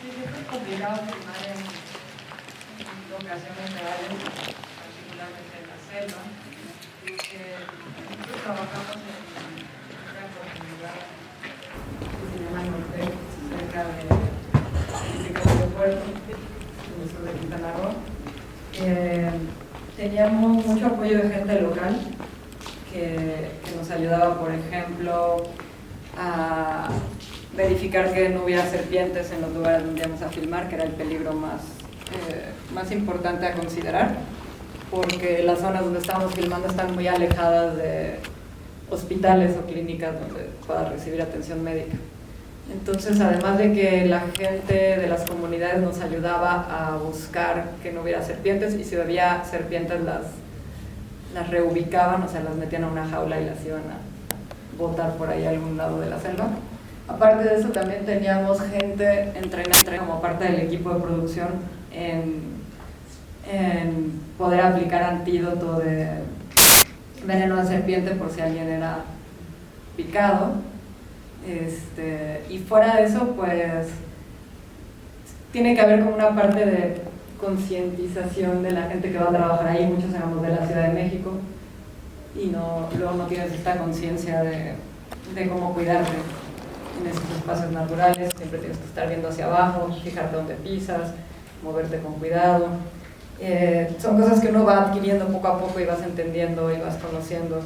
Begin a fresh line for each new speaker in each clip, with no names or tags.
siempre es complicado filmar en locaciones reales, particularmente en la selva. Nosotros trabajamos en una comunidad que se llama Norte, cerca de Puerto, en el sur de Quintana Roo. Teníamos mucho apoyo de gente local que nos ayudaba, por ejemplo, a verificar que no hubiera serpientes en los lugares donde íbamos a filmar, que era el peligro más importante a considerar, porque las zonas donde estábamos filmando están muy alejadas de hospitales o clínicas donde pueda recibir atención médica. Entonces, además de que la gente de las comunidades nos ayudaba a buscar que no hubiera serpientes, y si había serpientes las reubicaban, o sea, las metían a una jaula y las iban a botar por ahí a algún lado de la selva. Aparte de eso, también teníamos gente entrenada como parte del equipo de producción en poder aplicar antídoto de veneno de serpiente por si alguien era picado. Y fuera de eso, pues tiene que haber como una parte de concientización de la gente que va a trabajar ahí. Muchos éramos de la Ciudad de México y luego no tienes esta conciencia de cómo cuidarte en esos espacios naturales. Siempre tienes que estar viendo hacia abajo, fijarte dónde pisas, moverte con cuidado. Son cosas que uno va adquiriendo poco a poco y vas entendiendo y vas conociendo.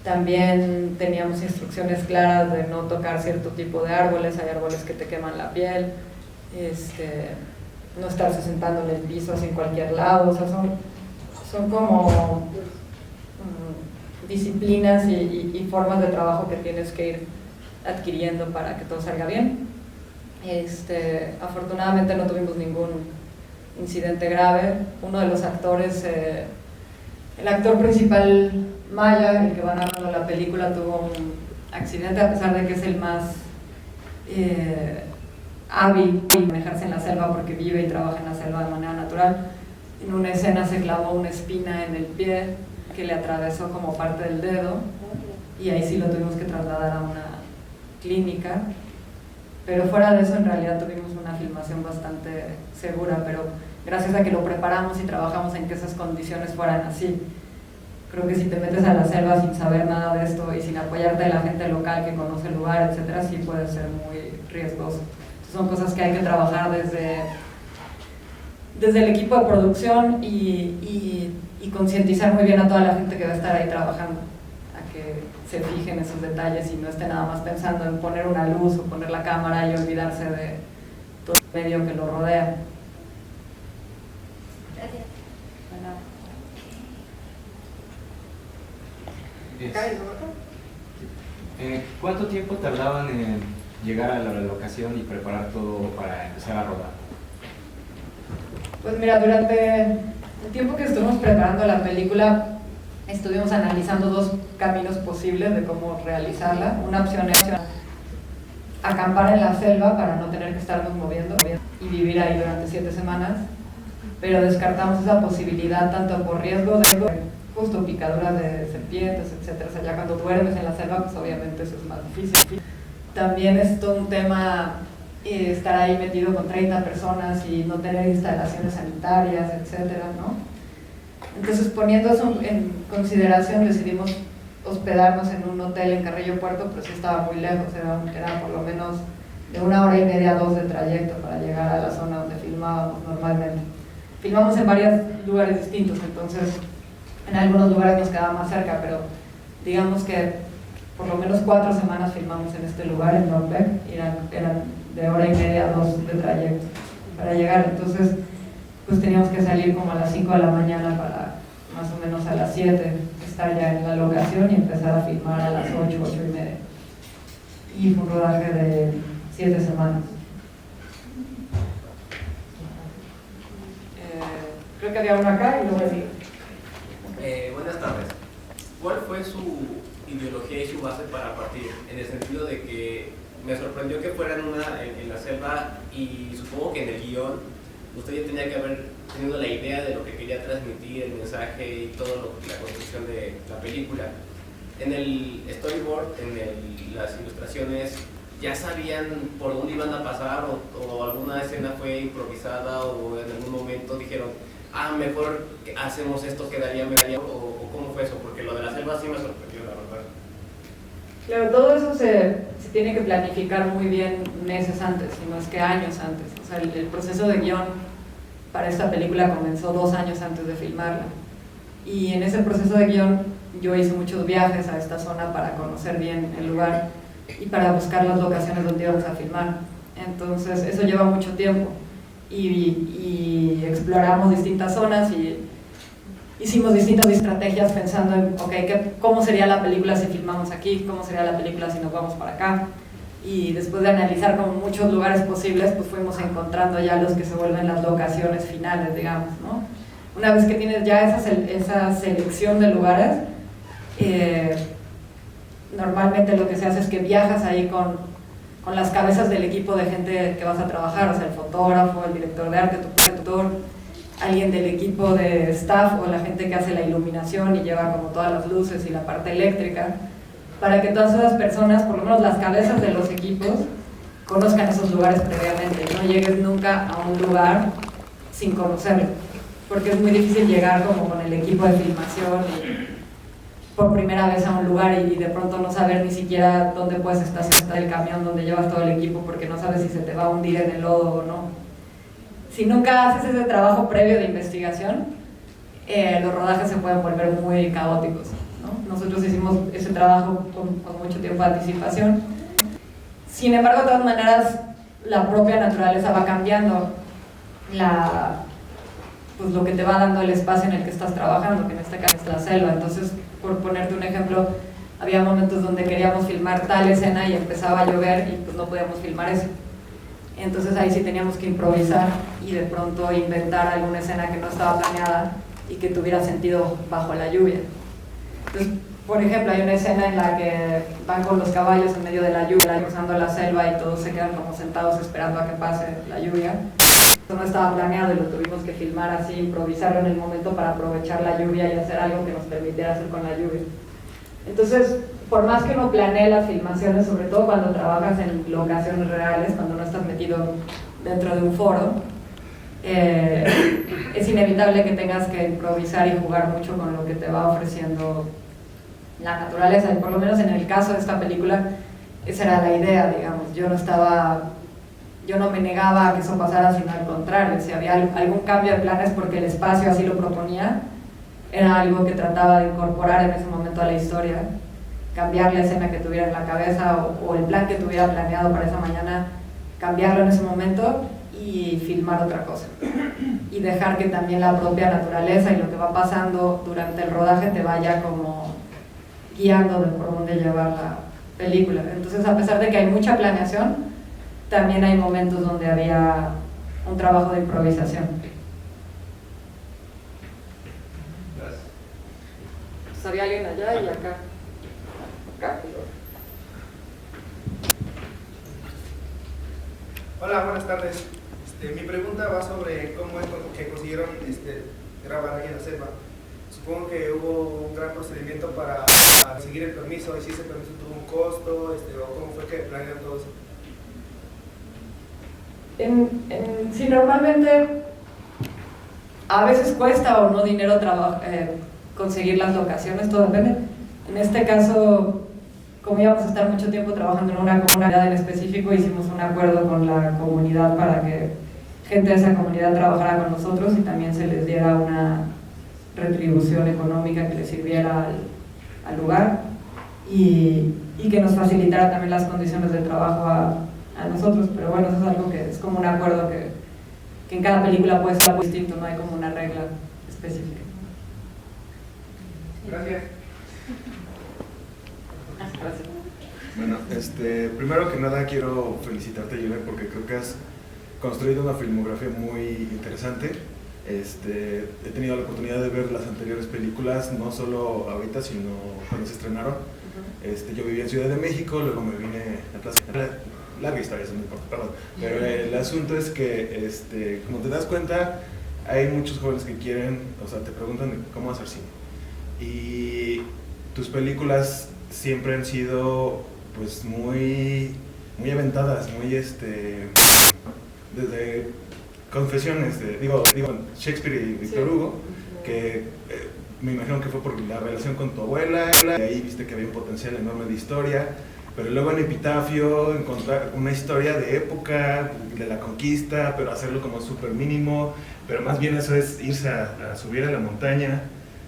También teníamos instrucciones claras de no tocar cierto tipo de árboles. Hay árboles que te queman la piel, no estarse sentando en el piso así en cualquier lado. O sea, son como disciplinas y formas de trabajo que tienes que ir adquiriendo para que todo salga bien. Afortunadamente no tuvimos ningún incidente grave. Uno de los actores, el actor principal Maya, el que va narrando la película, tuvo un accidente, a pesar de que es el más hábil en manejarse en la selva porque vive y trabaja en la selva de manera natural. En una escena se clavó una espina en el pie que le atravesó como parte del dedo, y ahí sí lo tuvimos que trasladar a una clínica. Pero fuera de eso, en realidad tuvimos una filmación bastante segura, pero gracias a que lo preparamos y trabajamos en que esas condiciones fueran así. Creo que si te metes a la selva sin saber nada de esto y sin apoyarte de la gente local que conoce el lugar, etcétera, sí puede ser muy riesgoso. Entonces, son cosas que hay que trabajar desde el equipo de producción y concientizar muy bien a toda la gente que va a estar ahí trabajando, a que se fijen esos detalles y no esté nada más pensando en poner una luz o poner la cámara y olvidarse de todo el medio que lo rodea.
Gracias.
¿Cuánto tiempo tardaban en llegar a la locación y preparar todo para empezar a rodar?
Pues mira, durante el tiempo que estuvimos preparando la película, estuvimos analizando dos caminos posibles de cómo realizarla. Una opción es acampar en la selva para no tener que estarnos moviendo y vivir ahí durante 7 semanas, pero descartamos esa posibilidad tanto por riesgo de justo picaduras de serpientes, etcétera. O sea, ya cuando duermes en la selva, pues obviamente eso es más difícil. También es todo un tema estar ahí metido con 30 personas y no tener instalaciones sanitarias, etcétera, ¿no? Entonces, poniendo eso en consideración, decidimos hospedarnos en un hotel en Carrillo Puerto, pero sí estaba muy lejos, era por lo menos de 1 hora y media, 2 de trayecto para llegar a la zona donde filmábamos normalmente. Filmamos en varios lugares distintos, entonces en algunos lugares nos quedaba más cerca, pero digamos que por lo menos 4 semanas filmamos en este lugar, en Norbeck, y eran de 1 hora y media, 2 de trayecto para llegar. Entonces, pues teníamos que salir como a las 5 de la mañana para más o menos a las 7 estar ya en la locación y empezar a filmar a las 8, 8 y media. Y fue un rodaje de 7 semanas. Creo que había uno acá y luego así.
Buenas tardes. ¿Cuál fue su ideología y su base para partir? En el sentido de que me sorprendió que fueran en la selva, y supongo que en el guión usted ya tenía que haber tenido la idea de lo que quería transmitir, el mensaje y todo la construcción de la película. En el storyboard, las ilustraciones, ¿ya sabían por dónde iban a pasar o alguna escena fue improvisada o en algún momento dijeron, mejor hacemos esto, quedaría mejor, o cómo fue eso? Porque lo de la selva sí me sorprendió, la verdad.
Claro, todo eso se tiene que planificar muy bien meses antes, si no es que años antes. O sea, el proceso de guión para esta película comenzó 2 años antes de filmarla. Y en ese proceso de guión yo hice muchos viajes a esta zona para conocer bien el lugar y para buscar las locaciones donde íbamos a filmar. Entonces eso lleva mucho tiempo y exploramos distintas zonas y hicimos distintas estrategias pensando en, ¿cómo sería la película si filmamos aquí? ¿Cómo sería la película si nos vamos para acá? Y después de analizar como muchos lugares posibles, pues fuimos encontrando ya los que se vuelven las locaciones finales, digamos, ¿no? Una vez que tienes ya esa selección de lugares, normalmente lo que se hace es que viajas ahí con las cabezas del equipo de gente que vas a trabajar, o sea, el fotógrafo, el director de arte, tu tutor, alguien del equipo de staff o la gente que hace la iluminación y lleva como todas las luces y la parte eléctrica, para que todas esas personas, por lo menos las cabezas de los equipos, conozcan esos lugares previamente, no llegues nunca a un lugar sin conocerlo, porque es muy difícil llegar como con el equipo de filmación y por primera vez a un lugar y de pronto no saber ni siquiera dónde puedes estacionar el camión donde llevas todo el equipo porque no sabes si se te va a hundir en el lodo o no. Si nunca haces ese trabajo previo de investigación, los rodajes se pueden volver muy caóticos, ¿no? Nosotros hicimos ese trabajo con mucho tiempo de anticipación. Sin embargo, de todas maneras, la propia naturaleza va cambiando pues lo que te va dando el espacio en el que estás trabajando, que en este caso es la selva. Entonces, por ponerte un ejemplo, había momentos donde queríamos filmar tal escena y empezaba a llover y pues no podíamos filmar eso. Entonces ahí sí teníamos que improvisar y de pronto inventar alguna escena que no estaba planeada y que tuviera sentido bajo la lluvia. Entonces, por ejemplo, hay una escena en la que van con los caballos en medio de la lluvia, cruzando la selva y todos se quedan como sentados esperando a que pase la lluvia. Eso no estaba planeado y lo tuvimos que filmar así, improvisarlo en el momento para aprovechar la lluvia y hacer algo que nos permitiera hacer con la lluvia. Entonces, por más que uno planee las filmaciones, sobre todo cuando trabajas en locaciones reales, cuando no estás metido dentro de un foro, es inevitable que tengas que improvisar y jugar mucho con lo que te va ofreciendo la naturaleza. Y por lo menos en el caso de esta película, esa era la idea, digamos. Yo no me negaba a que eso pasara, sino al contrario. Si había algún cambio de planes porque el espacio así lo proponía, era algo que trataba de incorporar en ese momento a la historia, cambiar la escena que tuviera en la cabeza o el plan que tuviera planeado para esa mañana, cambiarlo en ese momento y filmar otra cosa. Y dejar que también la propia naturaleza y lo que va pasando durante el rodaje te vaya como guiando de por dónde llevar la película. Entonces, a pesar de que hay mucha planeación, también hay momentos donde había un trabajo de improvisación. Pues había alguien allá y acá.
Hola, buenas tardes. Mi pregunta va sobre cómo es que consiguieron grabar ahí en la selva. Supongo que hubo un gran procedimiento para conseguir el permiso, y si ese permiso tuvo un costo, o cómo fue que planearon todo eso.
Sí, normalmente a veces cuesta o no dinero conseguir las locaciones, todo depende. En este caso, como íbamos a estar mucho tiempo trabajando en una comunidad en específico, hicimos un acuerdo con la comunidad para que gente de esa comunidad trabajara con nosotros y también se les diera una retribución económica que les sirviera al lugar y que nos facilitara también las condiciones de trabajo a nosotros. Pero bueno, eso es algo que es como un acuerdo que en cada película puede ser algo distinto, no hay como una regla específica.
Gracias.
Gracias.
Bueno, primero que nada quiero felicitarte, Julen, porque creo que has construido una filmografía muy interesante. He tenido la oportunidad de ver las anteriores películas, no solo ahorita, sino cuando se estrenaron. Yo vivía en Ciudad de México, luego me vine a Plaza. Larga historia, eso no importa, perdón. Pero el asunto es que, como te das cuenta, hay muchos jóvenes que quieren, o sea, te preguntan cómo hacer cine. Y tus películas siempre han sido, pues, muy muy aventadas, muy desde confesiones digo Shakespeare y Víctor Hugo, que me imagino que fue por la relación con tu abuela, y ahí viste que había un potencial enorme de historia, pero luego en Epitafio encontrar una historia de época, de la conquista, pero hacerlo como súper mínimo, pero más bien eso es irse a subir a la montaña,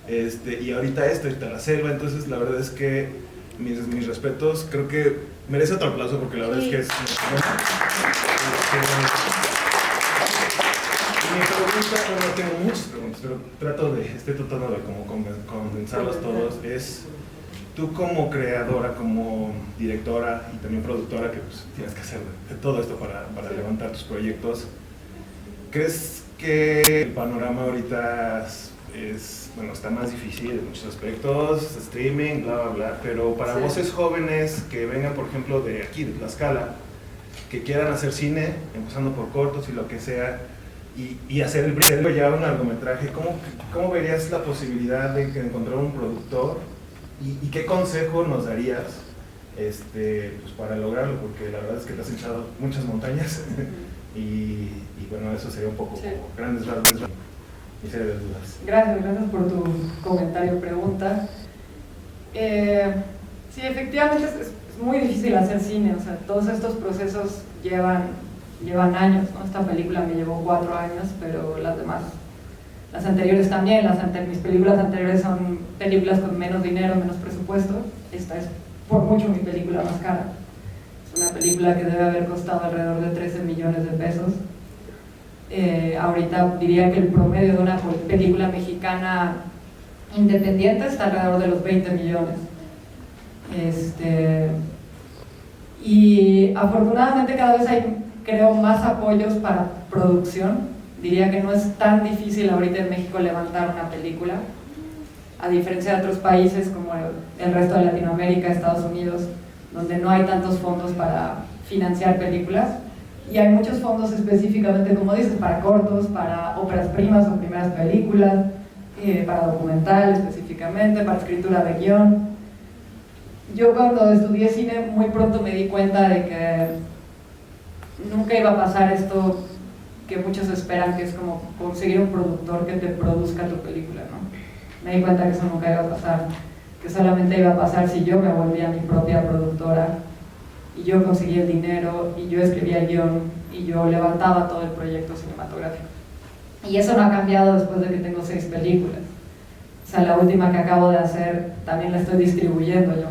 y ahorita irte a la selva. Entonces la verdad es que mis respetos, creo que merece otro aplauso porque la verdad es que es... Mi pregunta, bueno, tengo muchas preguntas, pero estoy tratando de como condensarlas todas, es... Tú como creadora, como directora y también productora, que pues, tienes que hacer de todo esto para levantar tus proyectos, ¿crees que el panorama ahorita está más difícil en muchos aspectos, streaming, bla, bla, bla, pero para voces jóvenes que vengan, por ejemplo, de aquí, de Tlaxcala, que quieran hacer cine, empezando por cortos y lo que sea, y hacer ya un largometraje, ¿cómo verías la posibilidad de encontrar un productor? ¿Y qué consejo nos darías pues para lograrlo? Porque la verdad es que te has echado muchas montañas y bueno, eso sería un poco grandes rasgos y serie de dudas.
Gracias por tu comentario, pregunta. Sí, efectivamente es muy difícil hacer cine, o sea, todos estos procesos llevan años, ¿no? Esta película me llevó 4 años, pero las anteriores también, mis películas anteriores son películas con menos dinero, menos presupuesto. Esta es por mucho mi película más cara. Es una película que debe haber costado alrededor de 13 millones de pesos. Ahorita diría que el promedio de una película mexicana independiente está alrededor de los 20 millones. Y afortunadamente cada vez hay, creo, más apoyos para producción. Diría que no es tan difícil ahorita en México levantar una película, a diferencia de otros países como el resto de Latinoamérica, Estados Unidos, donde no hay tantos fondos para financiar películas, y hay muchos fondos específicamente, como dices, para cortos, para óperas primas o primeras películas, para documental específicamente, para escritura de guión. Yo cuando estudié cine muy pronto me di cuenta de que nunca iba a pasar esto que muchos esperan, que es como conseguir un productor que te produzca tu película, ¿no? Me di cuenta que eso nunca iba a pasar, que solamente iba a pasar si yo me volvía mi propia productora y yo conseguía el dinero y yo escribía el guión y yo levantaba todo el proyecto cinematográfico. Y eso no ha cambiado después de que tengo 6 películas. O sea, la última que acabo de hacer también la estoy distribuyendo yo,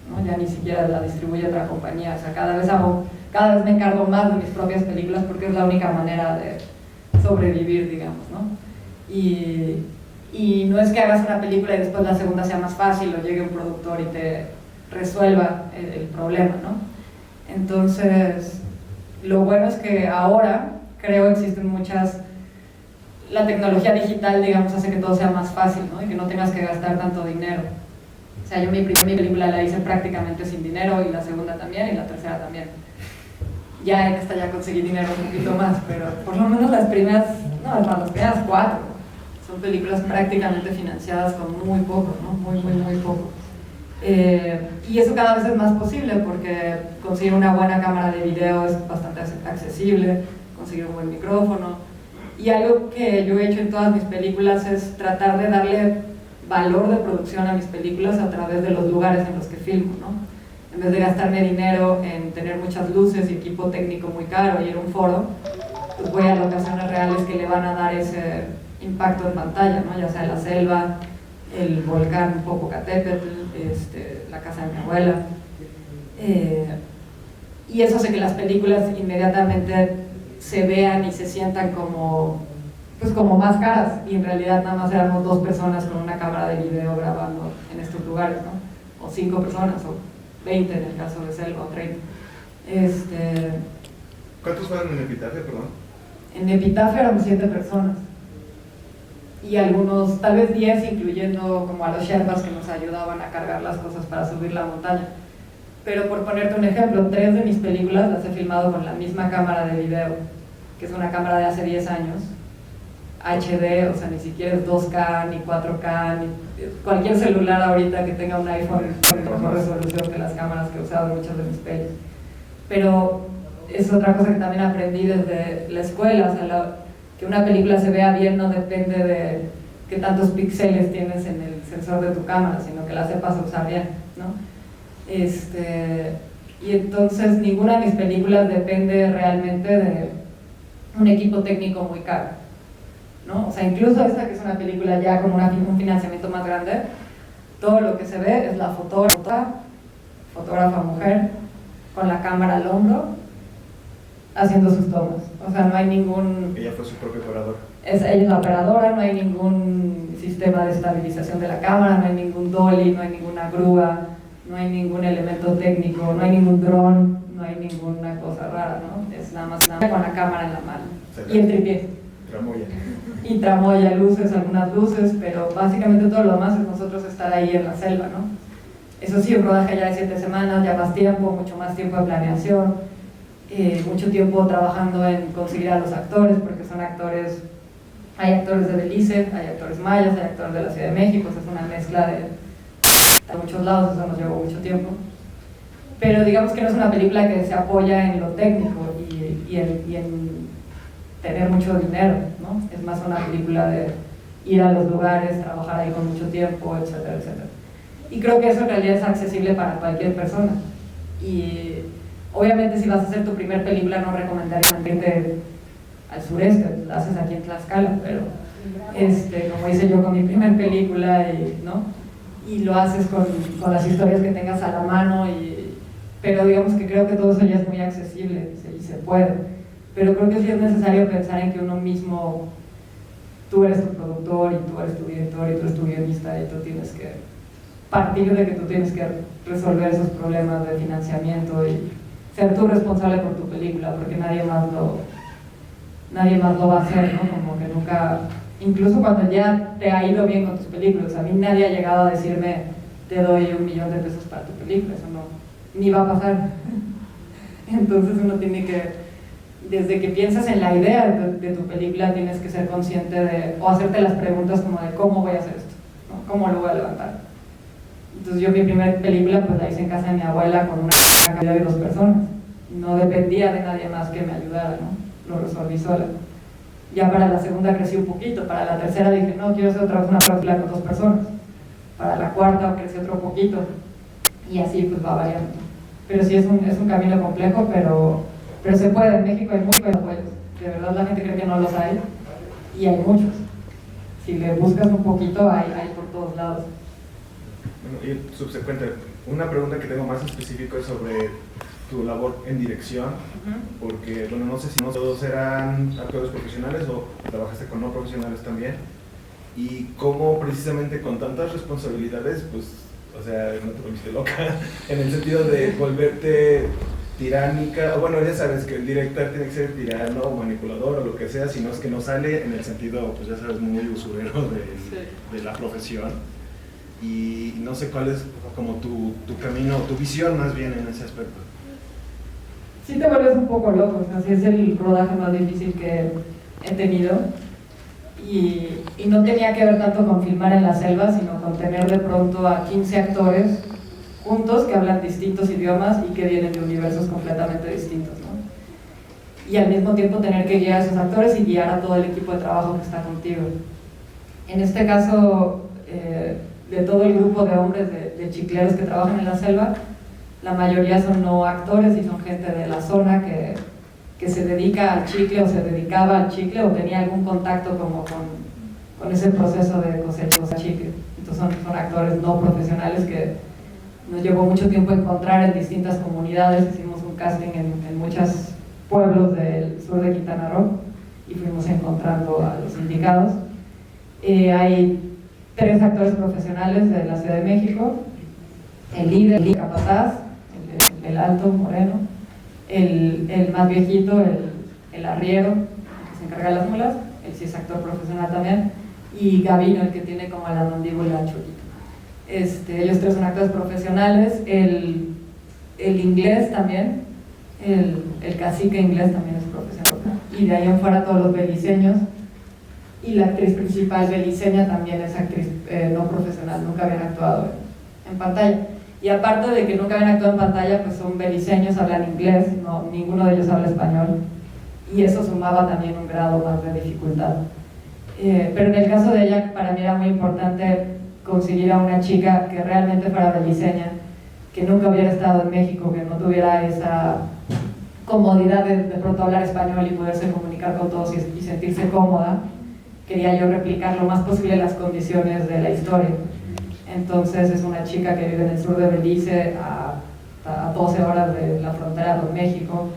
¿no? Ya ni siquiera la distribuye otra compañía. O sea, cada vez me encargo más de mis propias películas porque es la única manera de sobrevivir, digamos, ¿no? Y no es que hagas una película y después la segunda sea más fácil o llegue un productor y te resuelva el problema, ¿no? Entonces, lo bueno es que ahora creo existen la tecnología digital, digamos, hace que todo sea más fácil, ¿no? Y que no tengas que gastar tanto dinero. O sea, yo mi primera película la hice prácticamente sin dinero, y la segunda también, y la tercera también. Ya conseguí dinero un poquito más, pero por lo menos las primeras 4 son películas prácticamente financiadas con muy poco, ¿no? Muy poco. Y eso cada vez es más posible porque conseguir una buena cámara de video es bastante accesible, conseguir un buen micrófono. Y algo que yo he hecho en todas mis películas es tratar de darle valor de producción a mis películas a través de los lugares en los que filmo, ¿no? En vez de gastarme dinero en tener muchas luces y equipo técnico muy caro y ir a un foro, pues voy a locaciones reales que le van a dar ese impacto en pantalla, ¿no? Ya sea la selva, el volcán Popocatépetl, la casa de mi abuela. Y eso hace que las películas inmediatamente se vean y se sientan como más caras, y en realidad nada más éramos 2 personas con una cámara de video grabando en estos lugares, ¿no? O 5 personas, o 20 en el caso de Selva, o 30.
¿Cuántos fueron en Epitafio, perdón?
En Epitafio eran 7 personas. Y algunos, tal vez 10, incluyendo como a los sherpas que nos ayudaban a cargar las cosas para subir la montaña. Pero por ponerte un ejemplo, 3 de mis películas las he filmado con la misma cámara de video, que es una cámara de hace 10 años, HD, o sea, ni siquiera es 2K, ni 4K, ni cualquier celular ahorita que tenga un iPhone con mejor resolución que las cámaras que he usado en muchas de mis pelis. pero es otra cosa que también aprendí desde la escuela, o sea, que una película se vea bien no depende de qué tantos píxeles tienes en el sensor de tu cámara, sino que la sepas usar bien, ¿no? Y entonces ninguna de mis películas depende realmente de un equipo técnico muy caro, ¿no? O sea, incluso esta, que es una película ya con un financiamiento más grande, todo lo que se ve es la fotógrafa mujer con la cámara al hombro haciendo sus tomas. O sea, no hay ningún...
Ella fue su propia operadora.
Ella es la operadora, no hay ningún sistema de estabilización de la cámara, no hay ningún dolly, no hay ninguna grúa, no hay ningún elemento técnico, no hay ningún dron, no hay ninguna cosa rara, ¿no? Es nada más con la cámara en la mano. Y el tripié.
Tramoya.
Y tramoya, luces, algunas luces, pero básicamente todo lo demás es nosotros estar ahí en la selva, ¿no? Eso sí, un rodaje ya de 7 semanas, ya más tiempo, mucho más tiempo de planeación, mucho tiempo trabajando en conseguir a los actores, porque son actores, hay actores de Belice, hay actores mayas, hay actores de la Ciudad de México, es una mezcla de muchos lados, eso nos llevó mucho tiempo. Pero digamos que no es una película que se apoya en lo técnico y en tener mucho dinero, ¿no? Es más una película de ir a los lugares, trabajar ahí con mucho tiempo, etcétera, etcétera. Y creo que eso en realidad es accesible para cualquier persona. Y obviamente si vas a hacer tu primer película no recomendaría irte al sureste, la haces aquí en Tlaxcala, pero como hice yo con mi primer película, ¿no? Y lo haces con las historias que tengas a la mano, pero digamos que creo que todo eso ya es muy accesible y se puede. Pero creo que sí es necesario pensar en que uno mismo, tú eres tu productor y tú eres tu director y tú eres tu guionista y tú tienes que partir de que tú tienes que resolver esos problemas de financiamiento y ser tú responsable por tu película, porque nadie más lo va a hacer, ¿no? Como que nunca, incluso cuando ya te ha ido bien con tus películas, a mí nadie ha llegado a decirme te doy $1 millón para tu película, eso no, ni va a pasar. Entonces uno tiene que, desde que piensas en la idea de tu película, tienes que ser consciente de, o hacerte las preguntas como de cómo voy a hacer esto, ¿no? ¿Cómo lo voy a levantar? Entonces yo mi primera película pues la hice en casa de mi abuela con una cantidad de 2 personas, no dependía de nadie más que me ayudara, ¿no? Lo resolví sola. Ya para la segunda crecí un poquito, para la tercera dije, no, quiero hacer otra vez una película con 2 personas, para la cuarta crecí otro poquito, y así pues va variando. Pero sí es un camino complejo, pero se puede. En México hay muchos apoyos, de verdad la gente cree que no los hay, y hay muchos. Si le buscas un poquito, hay por todos lados.
Bueno, y subsecuente, una pregunta que tengo más específica es sobre tu labor en dirección, porque, bueno, no sé si no todos eran actores profesionales o trabajaste con no profesionales también, y cómo precisamente con tantas responsabilidades, pues, o sea, no te volviste loca, en el sentido de volverte tiránica, o bueno, ya sabes que el director tiene que ser tirano o manipulador o lo que sea, si no es que no sale en el sentido, pues ya sabes, muy usurero de la profesión. Y no sé cuál es como tu camino, tu visión más bien en ese aspecto.
Sí te vuelves un poco loco, o sea, sí es el rodaje más difícil que he tenido y no tenía que ver tanto con filmar en la selva, sino con tener de pronto a 15 actores juntos que hablan distintos idiomas y que vienen de universos completamente distintos, ¿no? Y al mismo tiempo tener que guiar a esos actores y guiar a todo el equipo de trabajo que está contigo. En este caso, de todo el grupo de hombres de chicleros que trabajan en la selva, la mayoría son no actores y son gente de la zona que se dedica al chicle o se dedicaba al chicle o tenía algún contacto como con ese proceso de cosecha de chicle. Entonces son actores no profesionales que nos llevó mucho tiempo encontrar en distintas comunidades. Hicimos un casting en muchos pueblos del sur de Quintana Roo y fuimos encontrando a los indicados. Hay 3 actores profesionales de la Ciudad de México, el líder, el capataz, el alto, moreno, el más viejito, el arriero, el que se encarga de las mulas, él sí es actor profesional también, y Gabino, el que tiene como la mandíbula chulita. Ellos 3 son actores profesionales, el inglés también, el cacique inglés también es profesional, y de ahí en fuera todos los beliceños, y la actriz principal beliceña también es actriz no profesional, nunca habían actuado en pantalla. Y aparte de que nunca habían actuado en pantalla, pues son beliceños, hablan inglés, no, ninguno de ellos habla español, y eso sumaba también un grado más de dificultad. Pero en el caso de ella, para mí era muy importante conseguir a una chica que realmente fuera beliceña, que nunca hubiera estado en México, que no tuviera esa comodidad de pronto hablar español y poderse comunicar con todos y sentirse cómoda. Quería yo replicar lo más posible las condiciones de la historia. Entonces es una chica que vive en el sur de Belice, a 12 horas de la frontera con México,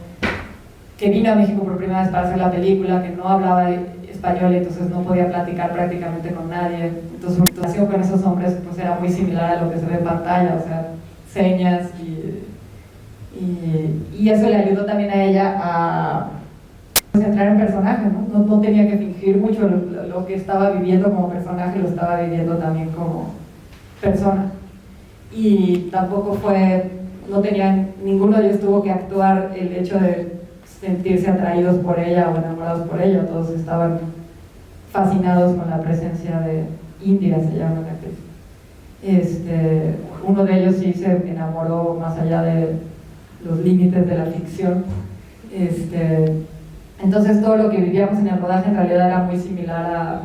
que vino a México por primera vez para hacer la película, que no hablaba español y entonces no podía platicar prácticamente con nadie. Entonces su relación con esos hombres pues era muy similar a lo que se ve en pantalla, o sea, señas y eso le ayudó también a ella a entrar en personaje, ¿no? No tenía que fingir mucho lo que estaba viviendo como personaje, lo estaba viviendo también como persona. Y tampoco no tenían, ninguno de ellos tuvo que actuar el hecho de sentirse atraídos por ella o enamorados por ella, todos estaban fascinados con la presencia de Indira, se llama la actriz. Uno de ellos sí se enamoró más allá de los límites de la ficción. Entonces todo lo que vivíamos en el rodaje en realidad era muy similar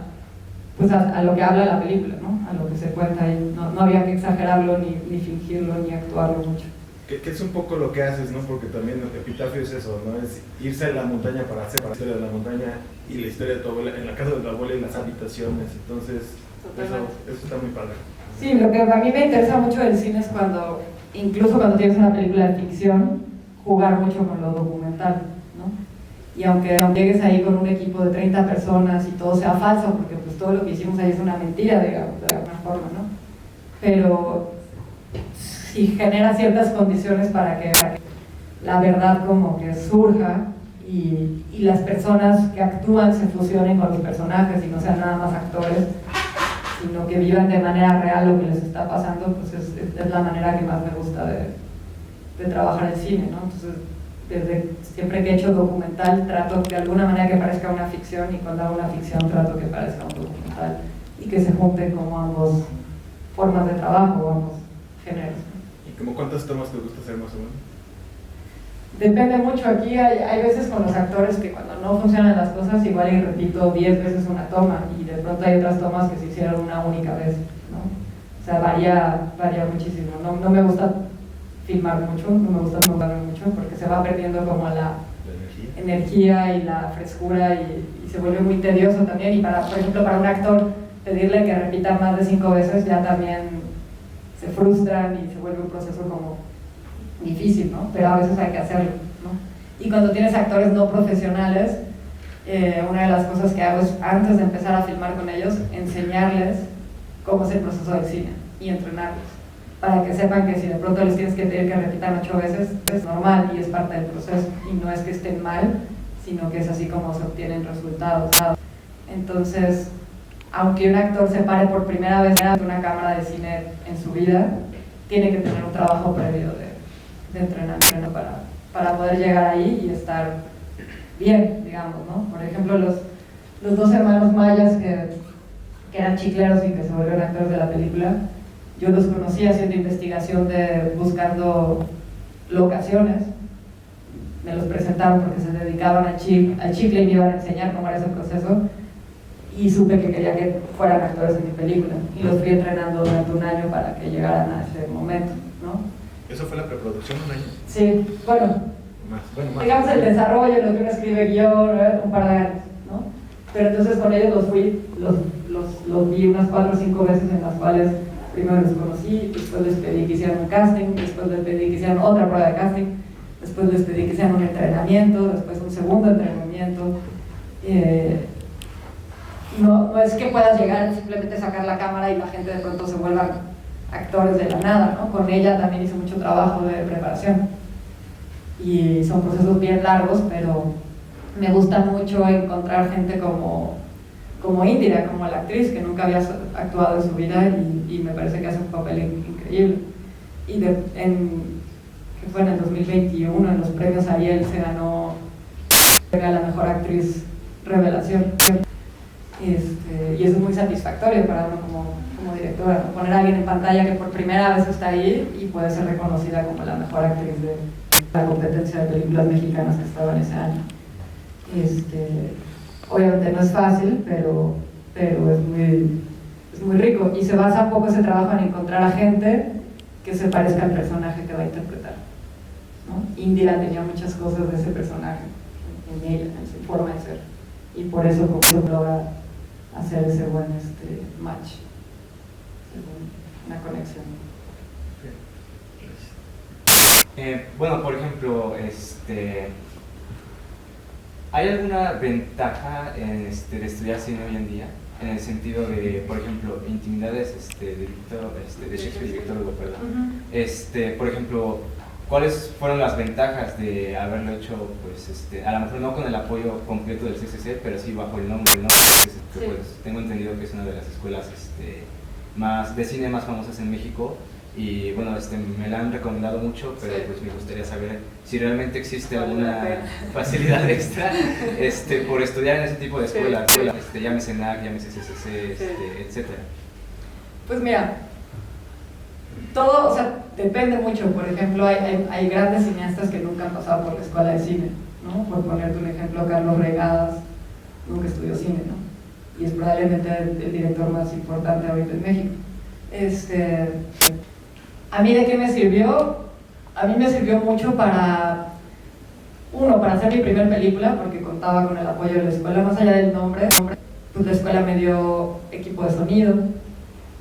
a lo que habla la película, ¿no? A lo que se cuenta ahí. No había que exagerarlo, ni fingirlo, ni actuarlo mucho.
Que es un poco lo que haces, ¿no? Porque también Epitafio es eso, ¿no? Es irse a la montaña para separar la historia de la montaña y la historia de tu abuela, en la casa de tu abuela y las habitaciones. Entonces, eso está muy padre.
Sí, lo que a mí me interesa mucho del cine es incluso cuando tienes una película de ficción, jugar mucho con lo documental, ¿no? Y aunque llegues ahí con un equipo de 30 personas y todo sea falso, porque pues todo lo que hicimos ahí es una mentira, digamos, de alguna forma, ¿no? Pero si genera ciertas condiciones para que la verdad como que surja y las personas que actúan se fusionen con los personajes y no sean nada más actores, sino que vivan de manera real lo que les está pasando, pues es la manera que más me gusta de trabajar el cine, ¿no? Entonces, siempre que he hecho documental trato de alguna manera que parezca una ficción, y cuando hago una ficción trato que parezca un documental y que se junten como ambos formas de trabajo, ambos géneros.
¿Y como cuántas tomas te gusta hacer más o menos?
Depende mucho. Aquí hay veces con los actores que cuando no funcionan las cosas igual y repito 10 veces una toma, y de pronto hay otras tomas que se hicieron una única vez, ¿no? O sea, varía muchísimo. No me gusta filmar mucho, no me gusta filmar mucho porque se va perdiendo como la energía y la frescura y se vuelve muy tedioso también. Y por ejemplo, para un actor pedirle que repita más de 5 veces ya también se frustran y se vuelve un proceso como difícil, ¿no? Pero a veces hay que hacerlo, ¿no? Y cuando tienes actores no profesionales, una de las cosas que hago es, antes de empezar a filmar con ellos, enseñarles cómo es el proceso del cine y entrenarlos, para que sepan que si de pronto les tienes que pedir que repitan 8 veces, es normal y es parte del proceso, y no es que estén mal, sino que es así como se obtienen resultados. Entonces, aunque un actor se pare por primera vez ante una cámara de cine en su vida, tiene que tener un trabajo previo de entrenamiento para poder llegar ahí y estar bien, digamos, ¿no? Por ejemplo, los 2 hermanos mayas que eran chicleros y que se volvieron actores de la película, yo los conocí haciendo investigación buscando locaciones. Me los presentaron porque se dedicaban al chicle y me iban a enseñar cómo era ese proceso, y supe que quería que fueran actores en mi película y los fui entrenando durante un año para que llegaran a ese momento, ¿no?
¿Eso fue la preproducción, un año?
Sí, bueno,
más.
digamos el desarrollo, lo que uno escribe guión, un par de años, ¿no? Pero entonces con ellos los vi unas 4 o 5 veces, en las cuales primero los conocí, después les pedí que hicieran un casting, después les pedí que hicieran otra prueba de casting, después les pedí que hicieran un entrenamiento, después un segundo entrenamiento. No es que puedas llegar y simplemente sacar la cámara y la gente de pronto se vuelva actores de la nada, ¿no? Con ella también hice mucho trabajo de preparación y son procesos bien largos, pero me gusta mucho encontrar gente como Indira, como la actriz que nunca había actuado en su vida y me parece que hace un papel increíble. Y que fue en el 2021, en los premios Ariel, se ganó la mejor actriz revelación. Y eso es muy satisfactorio para uno como director. directora, ¿no? Poner a alguien en pantalla que por primera vez está ahí y puede ser reconocida como la mejor actriz de la competencia de películas mexicanas que estaba en ese año. Obviamente no es fácil, pero es muy rico, y se basa un poco ese trabajo en encontrar a gente que se parezca al personaje que va a interpretar, ¿no? Indira tenía muchas cosas de ese personaje en ella, en su forma de ser, y por eso logra hacer ese buen match, una conexión.
Bueno, por ejemplo, ¿hay alguna ventaja de estudiar cine hoy en día? En el sentido de, por ejemplo, Intimidades de Shakespeare y Víctor Hugo, perdón. Por ejemplo, ¿cuáles fueron las ventajas de haberlo hecho, pues, a lo mejor no con el apoyo completo del CCC, pero sí bajo el nombre, ¿no? Sí. Pues, tengo entendido que es una de las escuelas más de cine más famosas en México. Y bueno, me la han recomendado mucho, pero sí, pues me gustaría saber si realmente existe alguna facilidad extra por estudiar en ese tipo de escuelas, sí. Llámese NAC, llámese CCC, sí. Etcétera.
Pues mira, todo, o sea, depende mucho. Por ejemplo, hay grandes cineastas que nunca han pasado por la escuela de cine, ¿no? Por ponerte un ejemplo, Carlos Regadas nunca estudió cine, ¿no? Y es probablemente el director más importante ahorita en México. ¿A mí de qué me sirvió? A mí me sirvió mucho para hacer mi primera película, porque contaba con el apoyo de la escuela, más allá del nombre. Pues la escuela me dio equipo de sonido,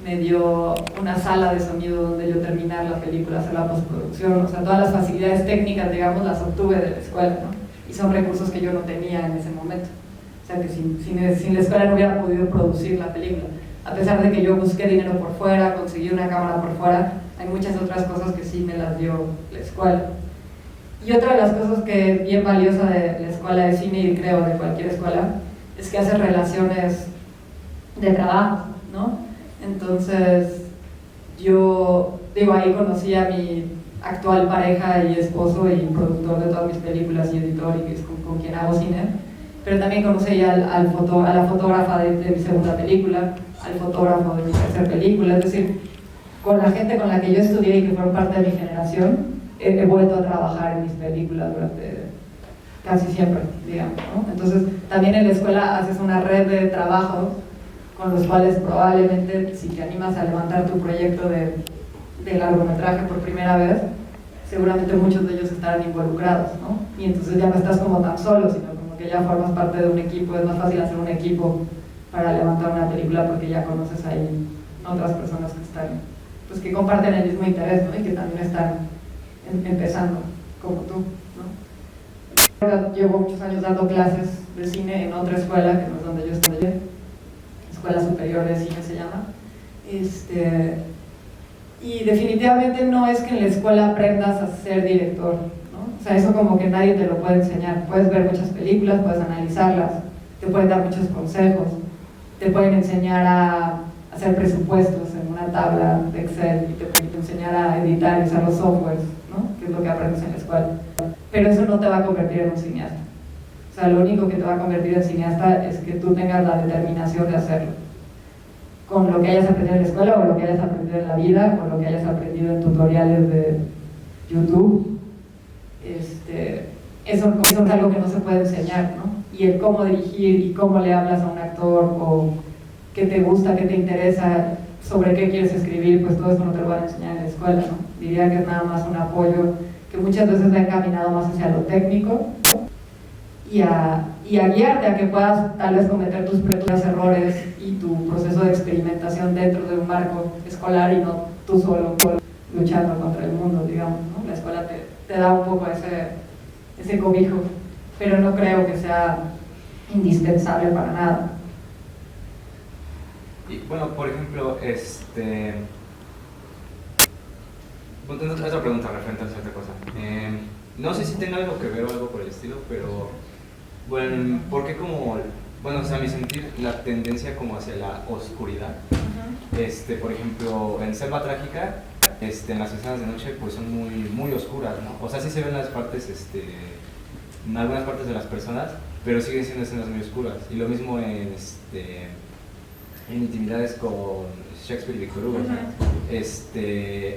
me dio una sala de sonido donde yo terminar la película, hacer la postproducción, o sea, todas las facilidades técnicas, digamos, las obtuve de la escuela, ¿no? Y son recursos que yo no tenía en ese momento. O sea, que sin la escuela no hubiera podido producir la película. A pesar de que yo busqué dinero por fuera, conseguí una cámara por fuera, hay muchas otras cosas que sí me las dio la escuela. Y otra de las cosas que es bien valiosa de la escuela de cine, y creo de cualquier escuela, es que hace relaciones de trabajo, ¿no? Entonces, yo, ahí conocí a mi actual pareja y esposo y productor de todas mis películas y editor, y que es con quien hago cine, pero también conocí a la fotógrafa de mi segunda película, al fotógrafo de mi tercera película, es decir, con la gente con la que yo estudié y que fueron parte de mi generación, he vuelto a trabajar en mis películas durante casi siempre, digamos, ¿no? Entonces, también en la escuela haces una red de trabajo con los cuales probablemente, si te animas a levantar tu proyecto de largometraje por primera vez, seguramente muchos de ellos estarán involucrados, ¿no? Y entonces ya no estás como tan solo, sino como que ya formas parte de un equipo. Es más fácil hacer un equipo para levantar una película porque ya conoces ahí otras personas que están, pues que comparten el mismo interés, ¿no? Y que también están empezando como tú, ¿no? Llevo muchos años dando clases de cine en otra escuela, que no es donde yo estudié, Escuela Superior de Cine se llama, y definitivamente no es que en la escuela aprendas a ser director, ¿no? O sea, eso como que nadie te lo puede enseñar. Puedes ver muchas películas, puedes analizarlas, te pueden dar muchos consejos, te pueden enseñar a hacer presupuestos en una tabla de Excel, y te pueden enseñar a editar y usar los softwares, ¿no? Que es lo que aprendes en la escuela. Pero eso no te va a convertir en un cineasta. O sea, lo único que te va a convertir en cineasta es que tú tengas la determinación de hacerlo. Con lo que hayas aprendido en la escuela, o lo que hayas aprendido en la vida, o lo que hayas aprendido en tutoriales de YouTube. Eso es algo que no se puede enseñar, ¿no? Y el cómo dirigir y cómo le hablas a un actor, o qué te gusta, qué te interesa, sobre qué quieres escribir, pues todo eso no te lo van a enseñar en la escuela, ¿no? Diría que es nada más un apoyo que muchas veces va encaminado más hacia lo técnico y a guiarte a que puedas tal vez cometer tus propios errores y tu proceso de experimentación dentro de un marco escolar, y no tú solo luchando contra el mundo, digamos, ¿no? La escuela te da un poco ese cobijo, pero no creo que sea indispensable para nada.
Y bueno, por ejemplo, otra pregunta referente a cierta cosa. No sé si tenga algo que ver o algo por el estilo, pero bueno, ¿por qué o sea, a mi sentir, la tendencia como hacia la oscuridad? Por ejemplo, en Selva Trágica, en las escenas de noche, pues son muy, muy oscuras, ¿no? O sea, sí se ven las partes, en algunas partes de las personas, pero siguen siendo escenas muy oscuras. Y lo mismo en Intimidades con Shakespeare y Víctor Hugo, ¿no?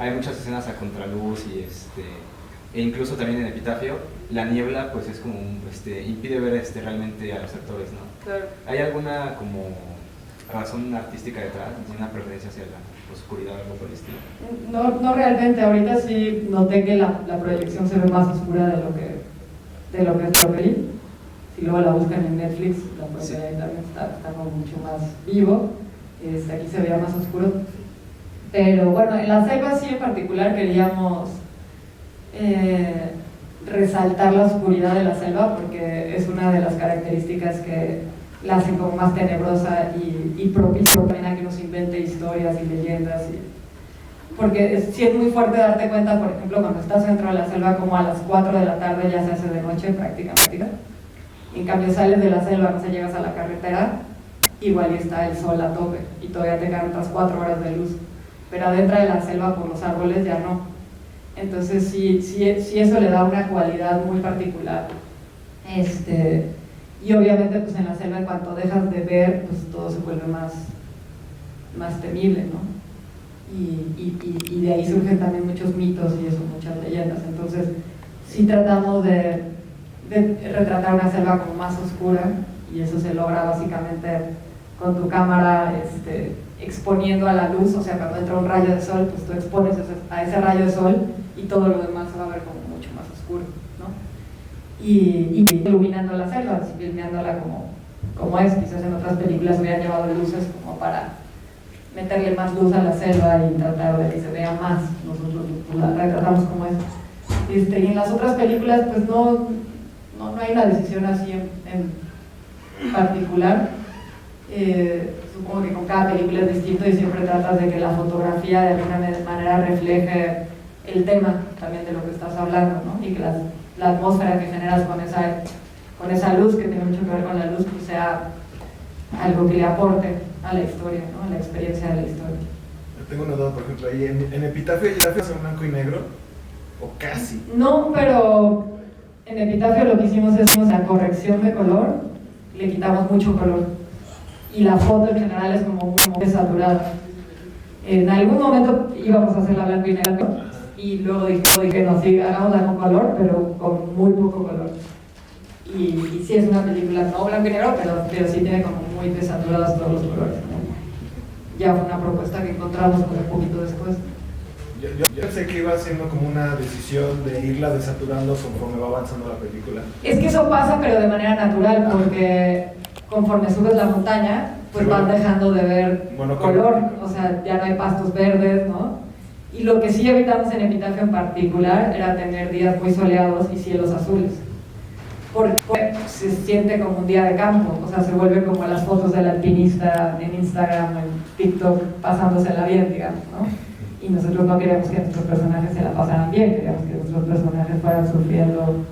Hay muchas escenas a contraluz y e incluso también en Epitafio la niebla pues es como impide ver realmente a los actores, ¿no?
Claro.
¿Hay alguna como razón artística detrás, una preferencia hacia la oscuridad o algo por el estilo?
No realmente, ahorita sí noté que la proyección se ve más oscura de lo que es la peli. Si luego la buscan en Netflix, la pueden ver ahí también, está como mucho más vivo. Aquí se veía más oscuro. Pero bueno, en la selva sí en particular queríamos resaltar la oscuridad de la selva porque es una de las características que la hacen como más tenebrosa y propicia también a que nos invente historias y leyendas. Porque sí es muy fuerte darte cuenta, por ejemplo, cuando estás dentro de la selva, como a las 4 de la tarde ya se hace de noche prácticamente. En cambio sales de la selva, no sé, llegas a la carretera, igual y está el sol a tope y todavía te quedan otras 4 horas de luz. Pero adentro de la selva por los árboles ya no. Entonces sí eso le da una cualidad muy particular. Y obviamente pues en la selva en cuanto dejas de ver, pues todo se vuelve más temible, ¿no? Y de ahí surgen también muchos mitos y eso, muchas leyendas. Entonces sí tratamos de retratar una selva como más oscura y eso se logra básicamente con tu cámara exponiendo a la luz, o sea, cuando entra un rayo de sol, pues tú expones a ese rayo de sol y todo lo demás se va a ver como mucho más oscuro, ¿no? Y iluminando la selva, filmeándola como es. Quizás en otras películas hubieran llevado luces como para meterle más luz a la selva y tratar de que se vea más. Nosotros la retratamos como es. Y en las otras películas pues no hay una decisión así en particular. Supongo que con cada película es distinto y siempre tratas de que la fotografía de alguna manera refleje el tema también de lo que estás hablando, ¿no? Y que la atmósfera que generas con esa luz, que tiene mucho que ver con la luz, pues sea algo que le aporte a la historia, ¿no? A la experiencia de la historia.
Yo tengo una duda, por ejemplo, ahí en Epitafio ya es en blanco y negro, o casi.
No, pero en Epitafio lo que hicimos es la corrección de color, le quitamos mucho color y la foto en general es como muy desaturada. En algún momento íbamos a hacer la blanco y negro y luego dije no, sí, hagámosla con color, pero con muy poco color. Y sí es una película no blanco y negro, pero sí tiene como muy desaturados todos los colores, ¿no? Ya fue una propuesta que encontramos un poquito después.
Yo pensé que iba siendo como una decisión de irla desaturando conforme va avanzando la película.
Es que eso pasa, pero de manera natural, porque conforme subes la montaña, pues van dejando de ver color, o sea, ya no hay pastos verdes, ¿no? Y lo que sí evitamos en Epitafio en particular era tener días muy soleados y cielos azules, porque se siente como un día de campo, o sea, se vuelve como las fotos del alpinista en Instagram o en TikTok pasándosela bien, digamos, ¿no? Y nosotros no queríamos que nuestros personajes se la pasaran bien, queríamos que nuestros personajes fueran sufriendo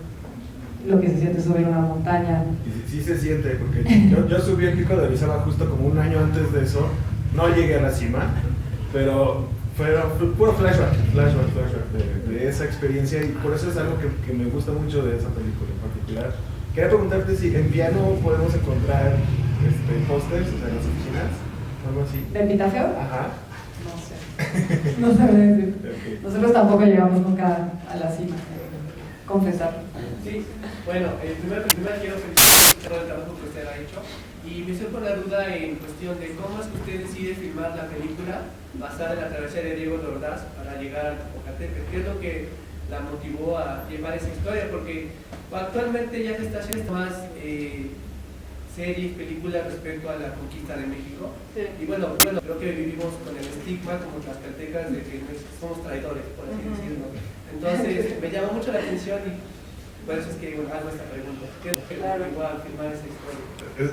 lo que se siente subir una montaña.
Y sí se siente, porque yo subí el pico de Orizaba justo como un año antes de eso, no llegué a la cima, pero fue puro flashback de esa experiencia y por eso es algo que me gusta mucho de esa película en particular. Quería preguntarte si en piano podemos encontrar pósters, o sea, en las oficinas, algo así.
¿De Epitafio?
Ajá.
No sé. No sabré decir.
Okay.
Nosotros tampoco llegamos nunca a la cima, confesar.
Sí, bueno, primero quiero felicitar todo el trabajo que usted ha hecho y me surge una duda en cuestión de cómo es que usted decide filmar la película basada en la travesía de Diego de Ordaz para llegar al Popocatépetl. ¿Qué es lo que la motivó a llevar esa historia? Porque actualmente ya se está haciendo más series, películas respecto a la conquista de México.
Sí.
Y bueno, creo que vivimos con el estigma como tlaxcaltecas de que somos traidores, por así decirlo. Entonces me llamó mucho la atención y por eso es que hago esta pregunta. ¿Qué es lo que igual filmar esa historia?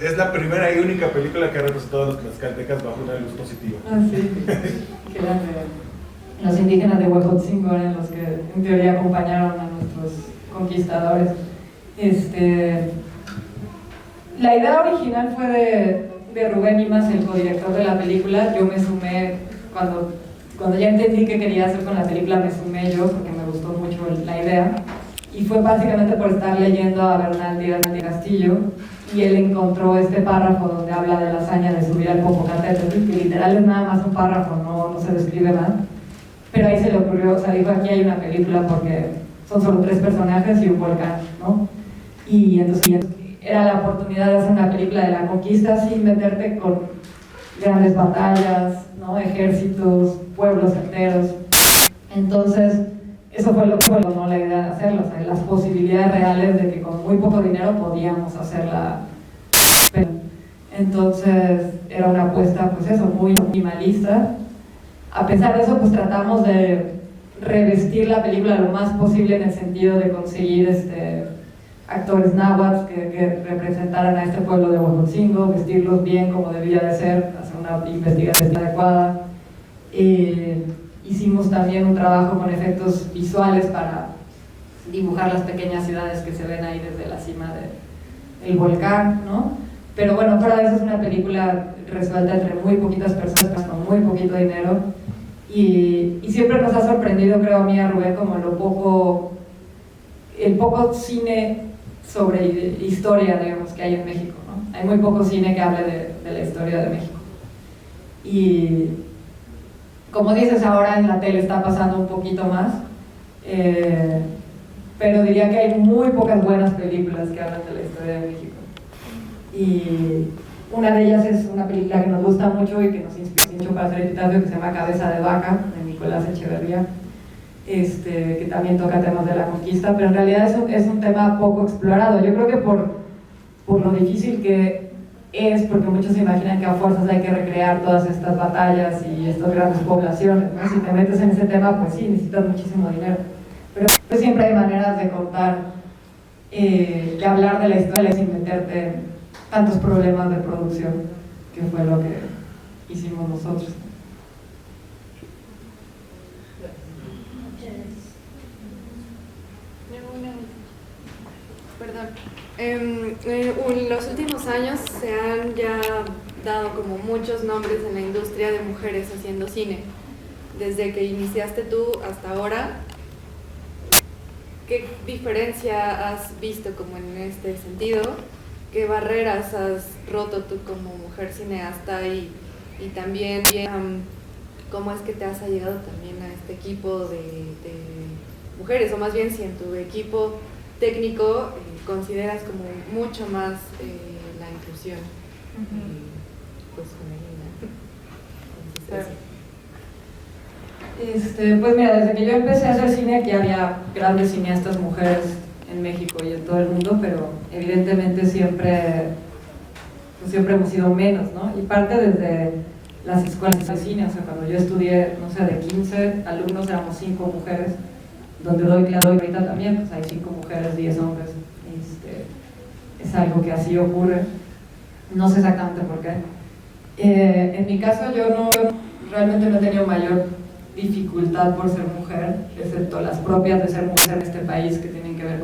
Es la primera y única película que ha representado a los tlaxcaltecas bajo una luz positiva.
Ah, sí. Que eran los indígenas de Huejotzingo eran los que en teoría acompañaron a nuestros conquistadores. La idea original fue de Rubén Imas, el codirector de la película. Yo me sumé, cuando ya entendí qué quería hacer con la película, me sumé yo porque me gustó mucho la idea. Y fue básicamente por estar leyendo a Bernal Díaz de Castillo y él encontró este párrafo donde habla de la hazaña de subir al Popocatépetl, que literal es nada más un párrafo, no se describe más, pero ahí se le ocurrió, o sea, dijo, aquí hay una película porque son solo 3 personajes y un volcán, ¿no? Y entonces era la oportunidad de hacer una película de la conquista sin meterte con grandes batallas, ¿no? Ejércitos, pueblos enteros. Entonces, eso fue lo que tomó la idea de hacerlo, o sea, las posibilidades reales de que con muy poco dinero podíamos hacerla. Entonces, era una apuesta, pues eso, muy minimalista. A pesar de eso, pues tratamos de revestir la película lo más posible en el sentido de conseguir actores náhuatl que representaran a este pueblo de Huejotzingo, vestirlos bien como debía de ser, hacer una investigación adecuada. Hicimos también un trabajo con efectos visuales para dibujar las pequeñas ciudades que se ven ahí desde la cima del volcán, ¿no? Pero bueno, fuera de eso es una película resuelta entre muy poquitas personas, con muy poquito dinero, y siempre nos ha sorprendido, creo a mí, a Rubén, como el poco cine sobre historia, digamos, que hay en México, ¿no? Hay muy poco cine que hable de la historia de México. Y como dices, ahora en la tele está pasando un poquito más, pero diría que hay muy pocas buenas películas que hablan de la historia de México. Y una de ellas es una película que nos gusta mucho y que nos inspiró mucho para hacer Epitafio, que se llama Cabeza de Vaca, de Nicolás Echeverría, que también toca temas de la conquista, pero en realidad es un tema poco explorado. Yo creo que por lo difícil que es, porque muchos se imaginan que a fuerzas hay que recrear todas estas batallas y estas grandes poblaciones, ¿no? Si te metes en ese tema, pues sí, necesitas muchísimo dinero. Pero pues siempre hay maneras de contar, de hablar de la historia sin meterte en tantos problemas de producción, que fue lo que hicimos nosotros.
Perdón. En los últimos años se han ya dado como muchos nombres en la industria de mujeres haciendo cine. Desde que iniciaste tú hasta ahora, ¿qué diferencia has visto como en este sentido? ¿Qué barreras has roto tú como mujer cineasta? Y también, ¿cómo es que te has allegado también a este equipo de mujeres? O más bien, si en tu equipo técnico consideras como mucho más la inclusión pues femenina.
Pues mira, desde que yo empecé a hacer cine aquí había grandes cineastas mujeres en México y en todo el mundo, pero evidentemente siempre hemos sido menos, ¿no? Y parte desde las escuelas de cine, o sea, cuando yo estudié, no sé, de 15 alumnos éramos 5 mujeres, donde doy clase ahorita también, pues hay 5 mujeres, 10 hombres. Es algo que así ocurre, no sé exactamente por qué. En mi caso yo realmente no he tenido mayor dificultad por ser mujer, excepto las propias de ser mujer en este país, que tienen que ver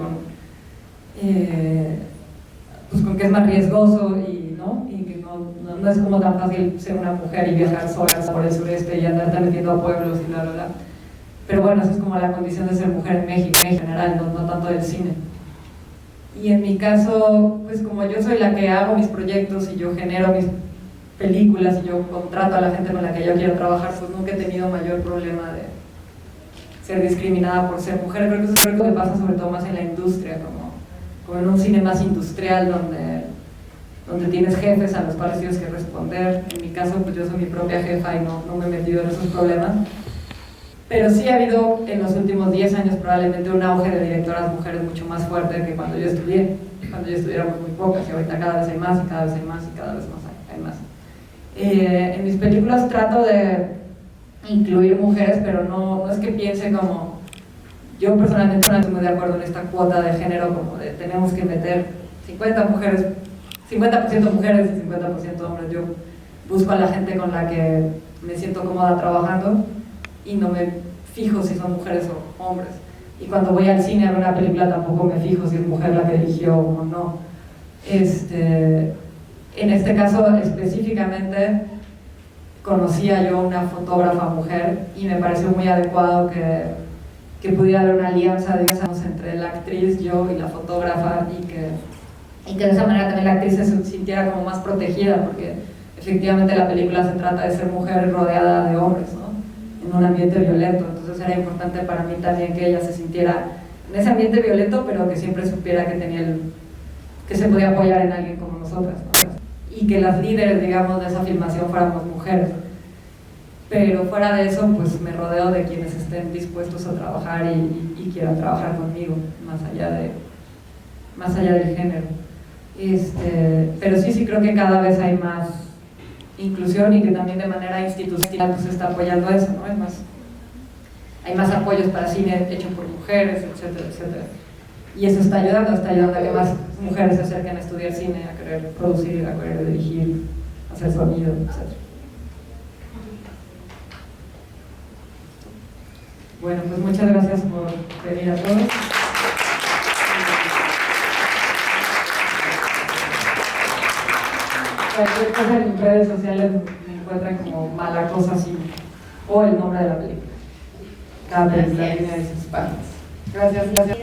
pues con que es más riesgoso y que no es como tan fácil ser una mujer y viajar sola por el sureste y andarte metiendo a pueblos y bla bla bla. Pero bueno, esa es como la condición de ser mujer en México en general, no tanto del cine. Y en mi caso, pues como yo soy la que hago mis proyectos y yo genero mis películas y yo contrato a la gente con la que yo quiero trabajar, pues nunca he tenido mayor problema de ser discriminada por ser mujer. Creo que eso es algo que pasa sobre todo más en la industria, como en un cine más industrial donde tienes jefes a los cuales tienes que responder. En mi caso, pues yo soy mi propia jefa y no me he metido en esos problemas. Pero sí ha habido en los últimos 10 años probablemente un auge de directoras mujeres mucho más fuerte que cuando yo estudié. Cuando yo estudié éramos muy pocas y ahorita cada vez hay más y cada vez hay más y cada vez más hay más. En mis películas trato de incluir mujeres, pero no es que piense como... Yo personalmente no estoy muy de acuerdo en esta cuota de género, como de tenemos que meter 50% mujeres y 50% hombres. Yo busco a la gente con la que me siento cómoda trabajando y no me fijo si son mujeres o hombres. Y cuando voy al cine a ver una película tampoco me fijo si es mujer la que dirigió o no. En este caso específicamente conocía yo una fotógrafa mujer y me pareció muy adecuado que pudiera haber una alianza, digamos, entre la actriz, yo y la fotógrafa, y que y que de esa manera también la actriz se sintiera como más protegida, porque efectivamente la película se trata de ser mujer rodeada de hombres, ¿no? En un ambiente violento. Entonces era importante para mí también que ella se sintiera en ese ambiente violento, pero que siempre supiera que se podía apoyar en alguien como nosotras, ¿no? Y que las líderes, digamos, de esa filmación fuéramos mujeres. Pero fuera de eso, pues me rodeo de quienes estén dispuestos a trabajar y quieran trabajar conmigo, más allá del género. Pero sí creo que cada vez hay más inclusión y que también de manera institucional pues, se está apoyando eso, ¿no? Hay más apoyos para cine hecho por mujeres, etcétera, etcétera. Y eso está ayudando a que más mujeres se acerquen a estudiar cine, a querer producir, a querer dirigir, a hacer sonido, etcétera. Bueno, pues muchas gracias por venir a todos. Cualquier cosa en redes sociales me encuentran como Mala Cosa así, o el nombre de la película. Cada película tiene sus páginas. Gracias.
Gracias.